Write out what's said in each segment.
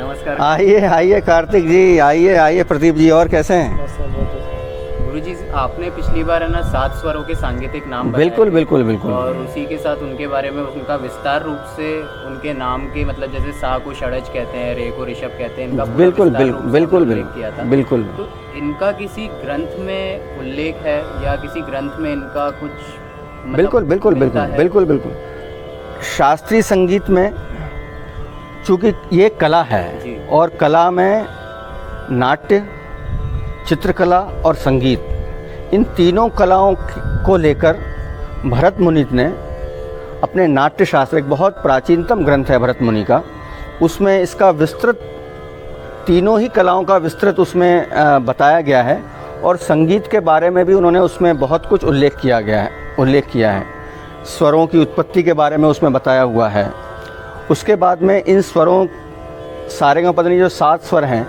नमस्कार। आइए आइए कार्तिक जी, आइए आइए प्रदीप जी, और कैसे हैं? गुरुजी, आपने पिछली बार है ना 7 स्वरों के सांगीतिक नाम बताए बिल्कुल थे। बिल्कुल बिल्कुल। और उसी के साथ उनके बारे में उनका विस्तार रूप से उनके नाम के मतलब जैसे सा को षडज कहते हैं, रे को ऋषभ कहते हैं, इनका पूरा बिल्कुल विस्तार रूप से बिल्कुल आपने बिल्कुल उल्लेख किया था। बिल्कुल। तो इनका किसी ग्रंथ में उल्लेख है या किसी ग्रंथ में इनका कुछ मतलब बिल्कुल बिल्कुल मिलता बिल्कुल है? बिल्कुल बिल्कुल। शास्त्रीय संगीत में चूँकि ये कला जी। है, और कला में नाट्य, चित्रकला और संगीत, इन तीनों कलाओं को लेकर भरत मुनि ने अपने नाट्य शास्त्र, एक बहुत प्राचीनतम ग्रंथ है भरत मुनि का, उसमें इसका विस्तृत, तीनों ही कलाओं का विस्तृत उसमें बताया गया है। और संगीत के बारे में भी उन्होंने उसमें बहुत कुछ उल्लेख किया है। स्वरों की उत्पत्ति के बारे में उसमें बताया हुआ है। उसके बाद में इन स्वरों, सारेगामापधनी जो 7 स्वर हैं,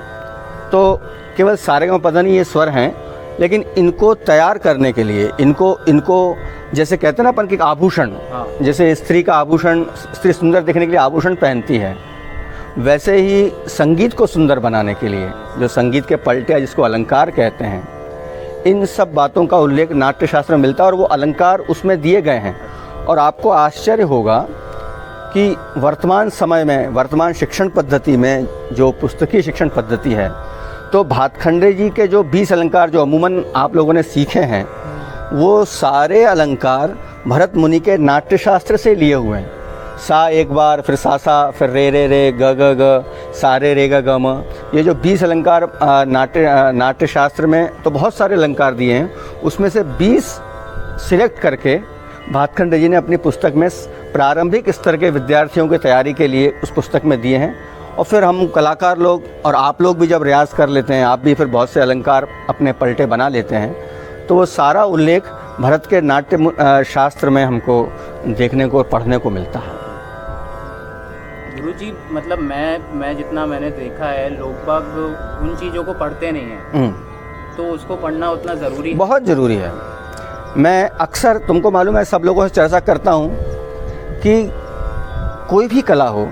तो केवल सारेगामापधनी ये स्वर हैं, लेकिन इनको तैयार करने के लिए, इनको जैसे कहते हैं ना अपन कि आभूषण, जैसे स्त्री का आभूषण, स्त्री सुंदर दिखने के लिए आभूषण पहनती है, वैसे ही संगीत को सुंदर बनाने के लिए जो संगीत के पलटे, जिसको अलंकार कहते हैं, इन सब बातों का उल्लेख नाट्यशास्त्र में मिलता है, और वो अलंकार उसमें दिए गए हैं। और आपको आश्चर्य होगा कि वर्तमान समय में, वर्तमान शिक्षण पद्धति में, जो पुस्तकीय शिक्षण पद्धति है, तो भातखंडे जी के जो 20 अलंकार जो अमूमन आप लोगों ने सीखे हैं, वो सारे अलंकार भरत मुनि के नाट्यशास्त्र से लिए हुए हैं। सा एक बार, फिर सा, फिर रे रे रे, ग ग ग, सा रे रे ग ग म, ये जो 20 अलंकार नाट्यशास्त्र में तो बहुत सारे अलंकार दिए हैं, उसमें से 20 सिलेक्ट करके भातखंडे जी ने अपनी पुस्तक में प्रारंभिक स्तर के विद्यार्थियों की तैयारी के लिए उस पुस्तक में दिए हैं। और फिर हम कलाकार लोग और आप लोग भी जब रियाज़ कर लेते हैं, आप भी फिर बहुत से अलंकार अपने पलटे बना लेते हैं, तो वो सारा उल्लेख भरत के नाट्य शास्त्र में हमको देखने को और पढ़ने को मिलता है। गुरुजी, मतलब मैं जितना मैंने देखा है, लोग बाग उन चीज़ों को पढ़ते नहीं हैं, तो उसको पढ़ना उतना ज़रूरी है? बहुत ज़रूरी है। मैं अक्सर, तुमको मालूम है, सब लोगों से चर्चा करता हूँ कि कोई भी कला हो,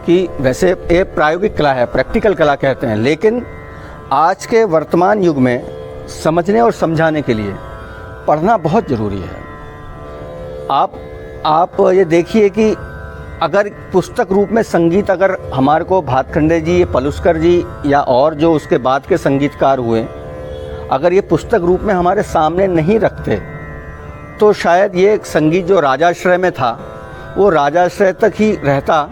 कि वैसे ये प्रायोगिक कला है, प्रैक्टिकल कला कहते हैं, लेकिन आज के वर्तमान युग में समझने और समझाने के लिए पढ़ना बहुत ज़रूरी है। आप ये देखिए कि अगर पुस्तक रूप में संगीत, अगर हमारे को भातखंडे जी, पलुस्कर जी या और जो उसके बाद के संगीतकार हुए, अगर ये पुस्तक रूप में हमारे सामने नहीं रखते, तो शायद ये संगीत जो राजाश्रय में था, वो राजाश्रय तक ही रहता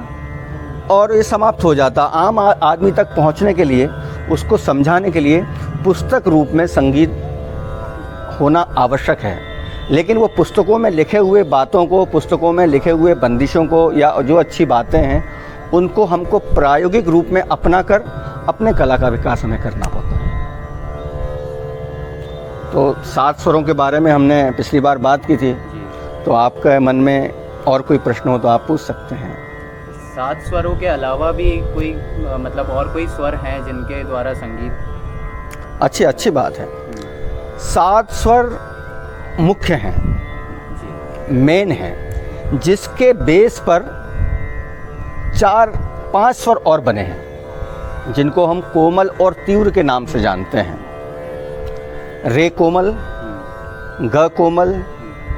और ये समाप्त हो जाता। आम आदमी तक पहुंचने के लिए, उसको समझाने के लिए पुस्तक रूप में संगीत होना आवश्यक है। लेकिन वो पुस्तकों में लिखे हुए बातों को, पुस्तकों में लिखे हुए बंदिशों को, या जो अच्छी बातें हैं, उनको हमको प्रायोगिक रूप में अपना कर अपने कला का विकास हमें करना होता है। तो 7 स्वरों के बारे में हमने पिछली बार बात की थी, तो आपके मन में और कोई प्रश्न हो तो आप पूछ सकते हैं। 7 स्वरों के अलावा भी कोई मतलब और कोई स्वर हैं जिनके द्वारा संगीत? अच्छी बात है। 7 स्वर मुख्य हैं, मेन हैं, जिसके बेस पर 4-5 स्वर और बने हैं, जिनको हम कोमल और तीव्र के नाम से जानते हैं। रे कोमल, ग कोमल,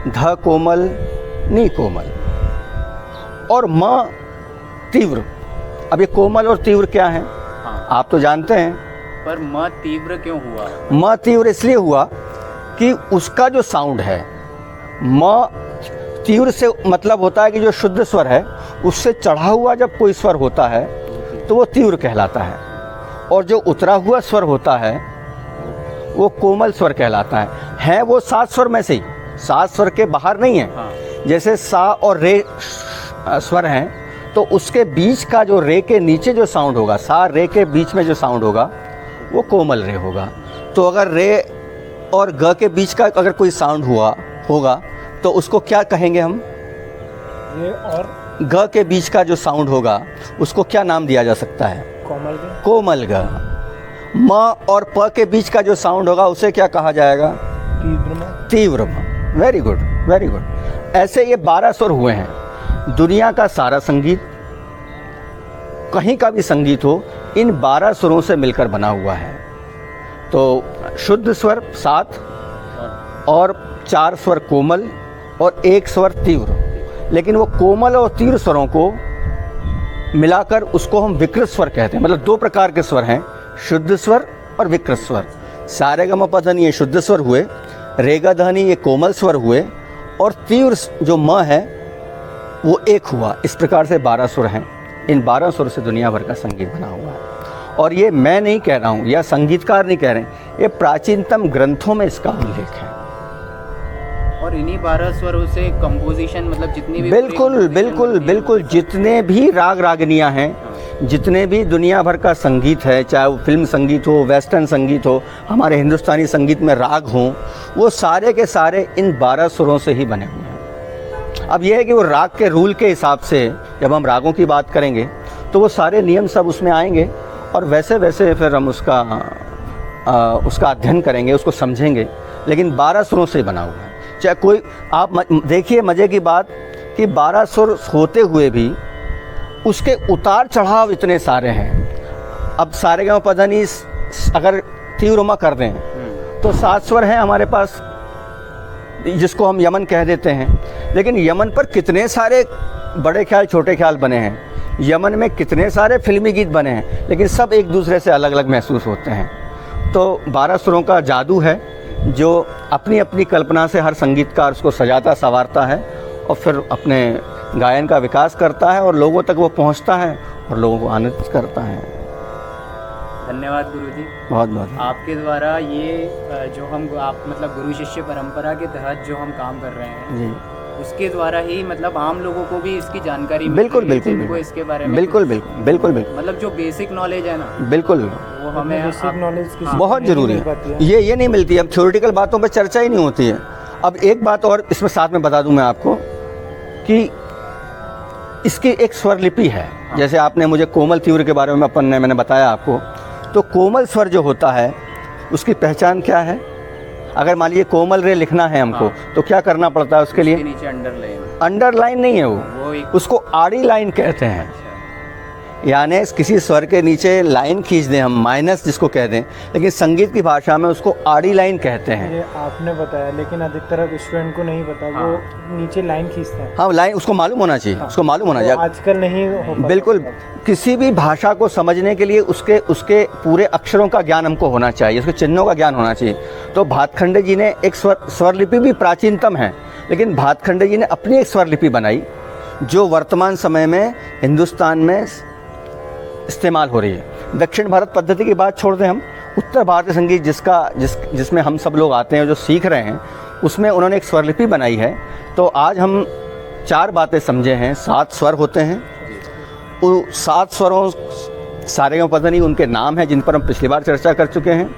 ध कोमल, नी कोमल और म तीव्र। अब ये कोमल और तीव्र क्या है? आप तो जानते हैं, पर म तीव्र क्यों हुआ? म तीव्र इसलिए हुआ कि उसका जो साउंड है, म तीव्र से मतलब होता है कि जो शुद्ध स्वर है, उससे चढ़ा हुआ जब कोई स्वर होता है तो वो तीव्र कहलाता है, और जो उतरा हुआ स्वर होता है वो कोमल स्वर कहलाता है। वो 7 स्वर में से ही, 7 स्वर के बाहर नहीं है। जैसे सा और रे स्वर हैं, तो उसके बीच का जो रे के नीचे जो साउंड होगा, सा रे के बीच में जो साउंड होगा, वो कोमल रे होगा। तो अगर रे और ग के बीच का अगर कोई साउंड होगा तो उसको क्या कहेंगे हम? रे और ग के बीच का जो साउंड होगा, उसको क्या नाम दिया जा सकता है? कोमल ग। कोमल ग। म और प के बीच का जो साउंड होगा, उसे क्या कहा जाएगा? तीव्र म। Very good, very good. ऐसे ये 12 स्वर हुए हैं। दुनिया का सारा संगीत कहीं का भी संगीत हो, इन 12 स्वरों से मिलकर बना हुआ है। तो शुद्ध स्वर 7 और 4 स्वर कोमल और 1 स्वर तीव्र, लेकिन वो कोमल और तीव्र स्वरों को मिलाकर उसको हम विकृत स्वर कहते हैं। मतलब 2 प्रकार के स्वर हैं, शुद्ध स्वर और विकृत स्वर। सारेगमपधनि ये शुद्ध स्वर हुए, रेगाधनि ये कोमल स्वर हुए, और तीव्र जो म है वो 1 हुआ। इस प्रकार से 12 स्वर हैं। इन 12 स्वर से दुनिया भर का संगीत बना हुआ है। और ये मैं नहीं कह रहा हूँ या संगीतकार नहीं कह रहे हैं, ये प्राचीनतम ग्रंथों में इसका उल्लेख है। और इन्हीं 12 स्वरों से कंपोजिशन, मतलब जितनी भी बिल्कुल जितने भी राग रागनियाँ हैं, जितने भी दुनिया भर का संगीत है, चाहे वो फिल्म संगीत हो, वेस्टर्न संगीत हो, हमारे हिंदुस्तानी संगीत में राग हों, वो सारे के सारे इन 12 स्वरों से ही बने हुए हैं। अब यह है कि वो राग के रूल के हिसाब से जब हम रागों की बात करेंगे तो वो सारे नियम सब उसमें आएंगे, और वैसे वैसे फिर हम उसका अध्ययन करेंगे, उसको समझेंगे। लेकिन 12 स्वरों से बना हुआ है। चाहे कोई, आप देखिए मज़े की बात कि 12 स्वर होते हुए भी उसके उतार चढ़ाव इतने सारे हैं। अब सारेगमपधनि अगर तीव्रमा कर दें तो 7 स्वर हैं हमारे पास, जिसको हम यमन कह देते हैं। लेकिन यमन पर कितने सारे बड़े ख्याल छोटे ख्याल बने हैं, यमन में कितने सारे फिल्मी गीत बने हैं, लेकिन सब एक दूसरे से अलग अलग महसूस होते हैं। तो 12 स्वरों का जादू है जो अपनी अपनी कल्पना से हर संगीतकार उसको सजाता संवारता है और फिर अपने गायन का विकास करता है और लोगों तक वो पहुंचता है और लोगों को आनंदित करता है। धन्यवाद गुरुजी। बहुत बहुत आपके द्वारा ये जो हम आप मतलब गुरु शिष्य परंपरा के तहत जो हम काम कर रहे हैं जी, उसके द्वारा ही मतलब आम लोगों को भी इसकी जानकारी बिल्कुल जिनको इसके बारे में बिल्कुल मतलब जो बेसिक नॉलेज है ना, बिल्कुल वो हमें बेसिक नॉलेज बहुत ज़रूरी है। ये नहीं मिलती, अब थ्योरेटिकल बातों पर चर्चा ही नहीं होती है। अब एक बात और इसमें साथ में बता दूं मैं आपको कि इसकी एक स्वर लिपि है। जैसे आपने मुझे कोमल तीव्र के बारे में मैंने बताया आपको, तो कोमल स्वर जो होता है उसकी पहचान क्या है? अगर मान लीजिए कोमल रे लिखना है हमको, तो क्या करना पड़ता है उसके लिए? नीचे अंडरलाइन नहीं है वो उसको आड़ी लाइन कहते हैं। यानी किसी स्वर के नीचे लाइन खींच दें हम, माइनस जिसको कह दें, लेकिन संगीत की भाषा में उसको आड़ी लाइन कहते हैं। ये आपने बताया, लेकिन अधिकतर स्टूडेंट को नहीं पता। हाँ। वो नीचे लाइन खींचता है। हाँ, लाइन उसको मालूम होना चाहिए। हाँ। उसको मालूम होना चाहिए। आजकल नहीं हो पाता। बिल्कुल, किसी भी भाषा को समझने के लिए उसके पूरे अक्षरों का ज्ञान हमको होना चाहिए, उसके चिन्हों का ज्ञान होना चाहिए। तो भातखंडे जी ने एक स्वर लिपि भी प्राचीनतम है, लेकिन भातखंडे जी ने अपनी एक स्वर लिपि बनाई जो वर्तमान समय में हिंदुस्तान में इस्तेमाल हो रही है। दक्षिण भारत पद्धति की बात छोड़ दें हम, उत्तर भारतीय संगीत जिसमें हम सब लोग आते हैं, जो सीख रहे हैं, उसमें उन्होंने एक स्वर लिपि बनाई है। तो आज हम 4 बातें समझे हैं। 7 स्वर होते हैं, वो 7 स्वरों सारेगमपधनि उनके नाम हैं जिन पर हम पिछली बार चर्चा कर चुके हैं।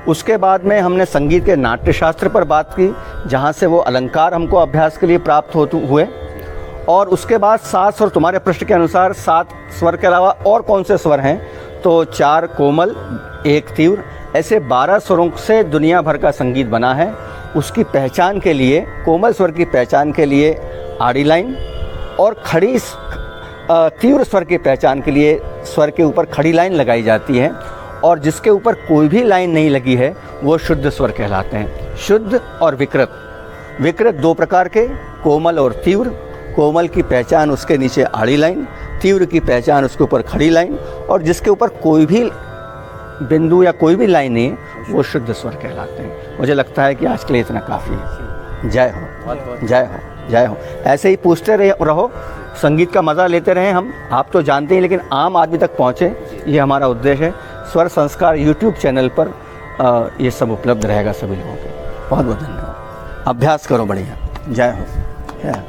उसके बाद में हमने संगीत के नाट्य शास्त्र पर बात की, जहाँ से वो अलंकार हमको अभ्यास के लिए प्राप्त हुए। और उसके बाद 7 स्वर, तुम्हारे प्रश्न के अनुसार 7 स्वर के अलावा और कौन से स्वर हैं? तो 4 कोमल, 1 तीव्र, ऐसे 12 स्वरों से दुनिया भर का संगीत बना है। उसकी पहचान के लिए, कोमल स्वर की पहचान के लिए आड़ी लाइन, और खड़ी तीव्र स्वर की पहचान के लिए स्वर के ऊपर खड़ी लाइन लगाई जाती है। और जिसके ऊपर कोई भी लाइन नहीं लगी है वो शुद्ध स्वर कहलाते हैं। शुद्ध और विकृत। विकृत 2 प्रकार के, कोमल और तीव्र। कोमल की पहचान उसके नीचे आड़ी लाइन, तीव्र की पहचान उसके ऊपर खड़ी लाइन, और जिसके ऊपर कोई भी बिंदु या कोई भी लाइन नहीं है वो शुद्ध स्वर कहलाते हैं। मुझे लगता है कि आज के लिए इतना काफ़ी है। जय हो, जय हो, जय हो। ऐसे ही पूछते रहो, संगीत का मज़ा लेते रहें हम। आप तो जानते हैं, लेकिन आम आदमी तक पहुँचे, ये हमारा उद्देश्य है। स्वर संस्कार यूट्यूब चैनल पर ये सब उपलब्ध रहेगा सभी लोगों के। बहुत बहुत धन्यवाद। अभ्यास करो बढ़िया। जय हो।